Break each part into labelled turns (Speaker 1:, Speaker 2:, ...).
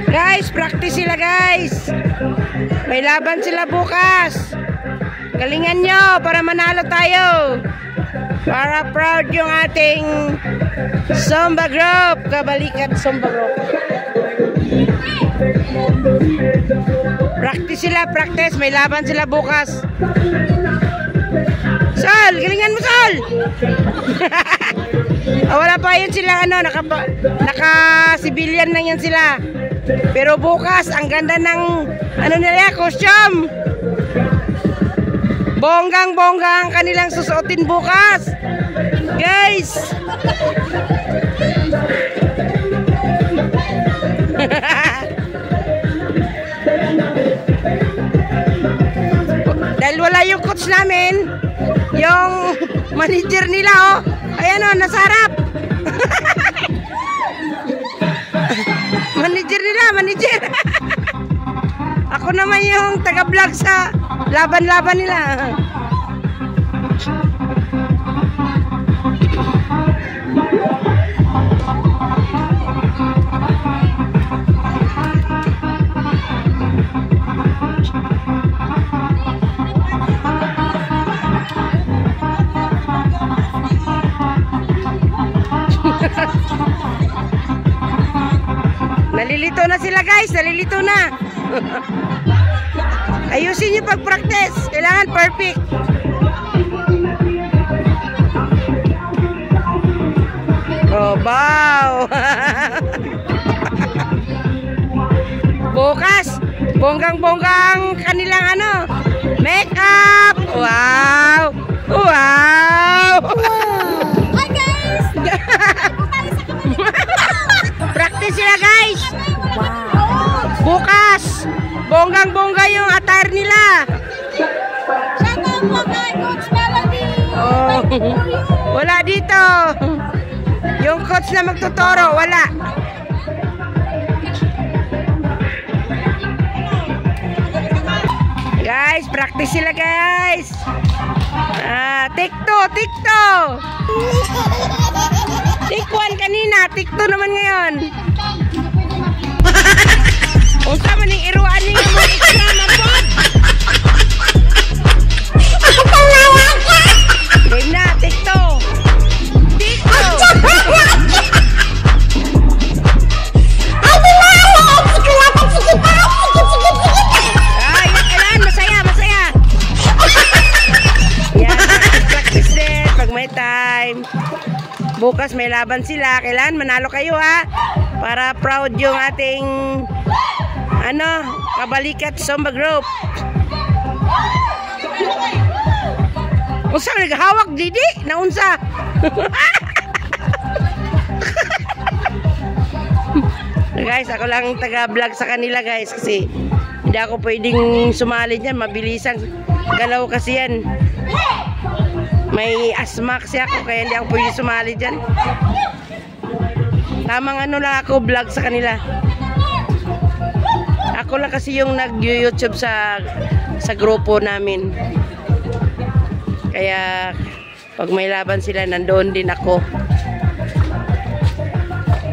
Speaker 1: Guys, practice sila guys. May laban sila bukas. Galingan nyo para manalo tayo. Para proud yung ating Zumba Group. Kabalikat Zumba Group. Practice sila, practice. May laban sila bukas. Sol, galingan mo Sol. Wala pa yun sila ano, naka-civilian lang yan sila. Pero bukas ang ganda ng ano nila, costume. Bonggang-bonggang kanilang susuotin bukas. Guys. Dahil wala yung coach namin, yung manager nila oh. Ayan oh, nasa harap. Manager nila, manager. Ako naman yung taga-vlog sa laban-laban nila. Nalilito na sila guys, nalilito na. Ayusin nyo pag-practice, kailangan perfect. Oh, wow. Bukas, bonggang-bonggang kanilang ano, makeup. Wow. Wow.
Speaker 2: Hi guys.
Speaker 1: Practice sila guys. Bukas, bonggang-bongga yung attire nila.
Speaker 2: Shout out po kay Coach Melody.
Speaker 1: Oh, wala dito. Yung coach na magtuturo, wala. Guys, practice sila guys. Take two, take two. Take one kanina, take two naman ngayon. Unsa man ning iruan ni mo extra mabot. Game na, take two. Take two. Ay, kailangan masaya, masaya. Yan, practice din pag may time. Bukas may laban sila, kailangan manalo kayo ha. Para proud yung ating ano, kabalikat Zumba Group. Unsa naghawak didi? Naunsa? Guys, ako lang taga-vlog sa kanila guys kasi hindi ako pwedeng sumali diyan, mabilisan galaw kasi yan. May asma kasi ako kaya hindi ako pwedeng sumali diyan. Tamang ano lang ako vlog sa kanila. Ako lang kasi yung nag-YouTube sa grupo namin. Kaya pag may laban sila nandoon din ako.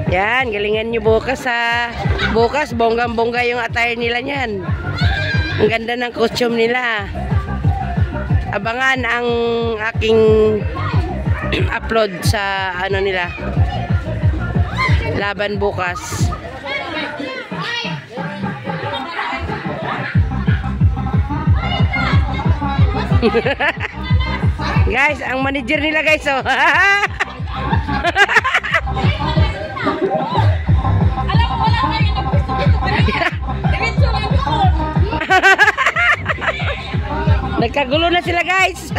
Speaker 1: Yan, galingan nyo bukas ha. Bukas bonggang-bongga yung attire nila niyan. Ang ganda ng costume nila. Abangan ang aking upload sa ano nila. Laban bukas. Guys, ang manager nila guys oh.
Speaker 2: Alam mo wala na yung nagpusto dito pa rin. Diretso lang doon.
Speaker 1: Nagkagulo na sila guys.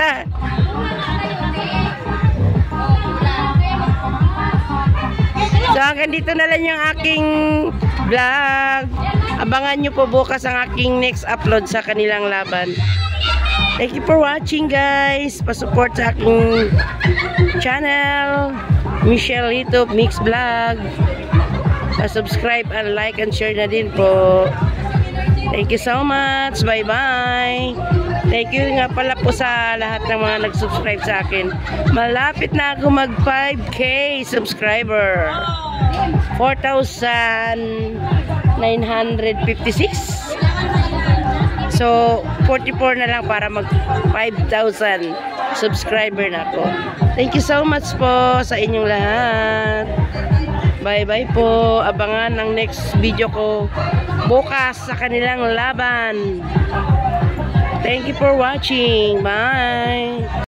Speaker 1: So hanggang dito na lang yung aking vlog. Abangan nyo po bukas ang aking next upload sa kanilang laban. Thank you for watching guys. Pasupport sa aking channel Michelle YouTube Mix Vlog. Subscribe and like and share na din po. Thank you so much. Bye bye. Thank you nga pala po sa lahat ng mga nag-subscribe sa akin. Malapit na ako mag 5K subscriber. 4,956. So, 44 na lang para mag 5,000 subscriber na ako. Thank you so much po sa inyong lahat. Bye-bye po. Abangan ang next video ko bukas sa kanilang laban. Thank you for watching. Bye!